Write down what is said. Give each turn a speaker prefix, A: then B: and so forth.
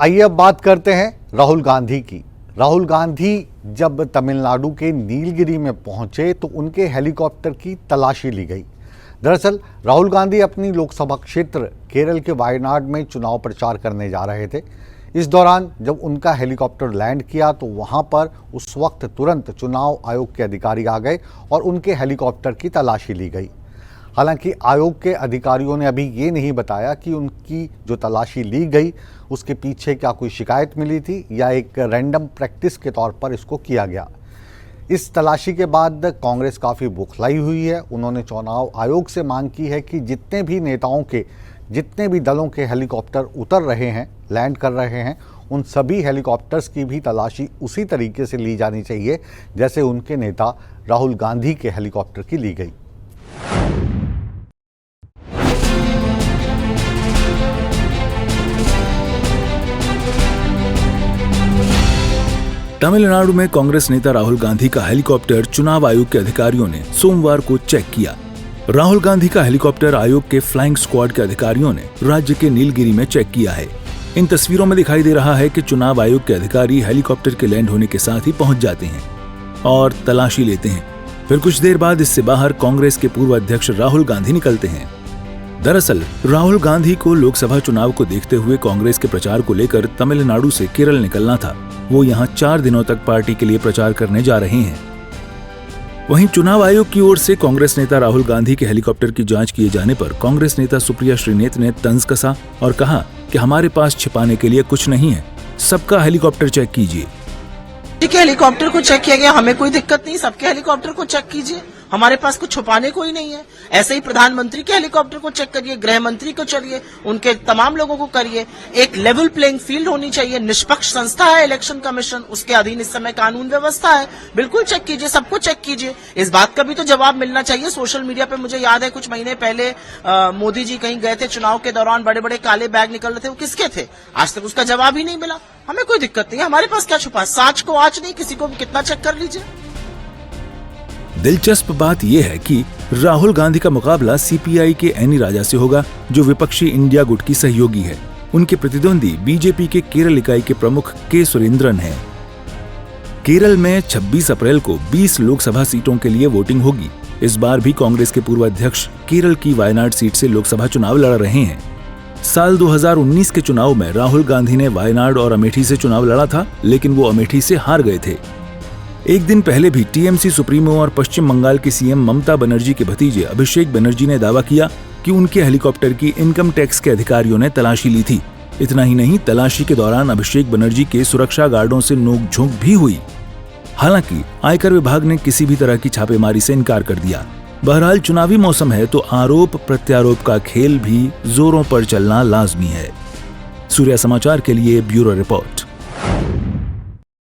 A: आइए अब बात करते हैं राहुल गांधी की। राहुल गांधी जब तमिलनाडु के नीलगिरी में पहुंचे तो उनके हेलीकॉप्टर की तलाशी ली गई। दरअसल राहुल गांधी अपनी लोकसभा क्षेत्र केरल के वायनाड में चुनाव प्रचार करने जा रहे थे। इस दौरान जब उनका हेलीकॉप्टर लैंड किया तो वहां पर उस वक्त तुरंत चुनाव आयोग के अधिकारी आ गए और उनके हेलीकॉप्टर की तलाशी ली गई। हालांकि आयोग के अधिकारियों ने अभी ये नहीं बताया कि उनकी जो तलाशी ली गई उसके पीछे क्या कोई शिकायत मिली थी या एक रैंडम प्रैक्टिस के तौर पर इसको किया गया। इस तलाशी के बाद कांग्रेस काफ़ी बौखलाई हुई है। उन्होंने चुनाव आयोग से मांग की है कि जितने भी नेताओं के, जितने भी दलों के हेलीकॉप्टर उतर रहे हैं, लैंड कर रहे हैं, उन सभी हेलीकॉप्टर्स की भी तलाशी उसी तरीके से ली जानी चाहिए जैसे उनके नेता राहुल गांधी के हेलीकॉप्टर की ली गई।
B: तमिलनाडु में कांग्रेस नेता राहुल गांधी का हेलीकॉप्टर चुनाव आयोग के अधिकारियों ने सोमवार को चेक किया। राहुल गांधी का हेलीकॉप्टर आयोग के फ्लाइंग स्क्वाड के अधिकारियों ने राज्य के नीलगिरी में चेक किया है। इन तस्वीरों में दिखाई दे रहा है कि चुनाव आयोग के अधिकारी हेलीकॉप्टर के लैंड होने के साथ ही पहुंच जाते हैं और तलाशी लेते हैं। फिर कुछ देर बाद इससे बाहर कांग्रेस के पूर्व अध्यक्ष राहुल गांधी निकलते हैं। दरअसल राहुल गांधी को लोकसभा चुनाव को देखते हुए कांग्रेस के प्रचार को लेकर तमिलनाडु से केरल निकलना था। वो यहाँ 4 दिनों तक पार्टी के लिए प्रचार करने जा रहे हैं। वहीं चुनाव आयोग की ओर से कांग्रेस नेता राहुल गांधी के हेलीकॉप्टर की जांच किए जाने पर कांग्रेस नेता सुप्रिया श्रीनेत ने तंज कसा और कहा कि हमारे पास छिपाने के लिए कुछ नहीं है, सबका हेलीकॉप्टर चेक कीजिए।
C: ठीक है, हेलीकॉप्टर को चेक किया गया, हमें कोई दिक्कत नहीं, सबके हेलीकॉप्टर को चेक कीजिए, हमारे पास कुछ छुपाने को ही नहीं है। ऐसे ही प्रधानमंत्री के हेलीकॉप्टर को चेक करिए, गृह मंत्री को चलिए, उनके तमाम लोगों को करिए। एक लेवल प्लेइंग फील्ड होनी चाहिए। निष्पक्ष संस्था है इलेक्शन कमीशन, उसके अधीन इस समय कानून व्यवस्था है। बिल्कुल चेक कीजिए, सबको चेक कीजिए। इस बात का भी तो जवाब मिलना चाहिए। सोशल मीडिया पे मुझे याद है कुछ महीने पहले मोदी जी कहीं गए थे, चुनाव के दौरान बड़े बड़े काले बैग निकल रहे थे, वो किसके थे? आज तक उसका जवाब ही नहीं मिला। हमें कोई दिक्कत नहीं है, हमारे पास क्या छुपा? सांच को आंच नहीं, किसी को भी कितना चेक कर लीजिए।
B: दिलचस्प बात यह है कि राहुल गांधी का मुकाबला सीपीआई के एनी राजा से होगा, जो विपक्षी इंडिया गुट की सहयोगी है। उनके प्रतिद्वंदी बीजेपी के केरल इकाई के प्रमुख के सुरेंद्रन हैं। केरल में 26 अप्रैल को 20 लोकसभा सीटों के लिए वोटिंग होगी। इस बार भी कांग्रेस के पूर्व अध्यक्ष केरल की वायनाड सीट से लोकसभा चुनाव लड़ रहे हैं। साल 2019 के चुनाव में राहुल गांधी ने वायनाड और अमेठी से चुनाव लड़ा था, लेकिन वो अमेठी से हार गए थे। एक दिन पहले भी टीएमसी सुप्रीमो और पश्चिम बंगाल की सीएम ममता बनर्जी के भतीजे अभिषेक बनर्जी ने दावा किया कि उनके हेलीकॉप्टर की इनकम टैक्स के अधिकारियों ने तलाशी ली थी। इतना ही नहीं, तलाशी के दौरान अभिषेक बनर्जी के सुरक्षा गार्डों से नोकझोंक भी हुई। हालांकि आयकर विभाग ने किसी भी तरह की छापेमारी से इनकार कर दिया। बहरहाल चुनावी मौसम है तो आरोप प्रत्यारोप का खेल भी जोरों पर चलना लाजमी है। सूर्या समाचार के लिए ब्यूरो रिपोर्ट।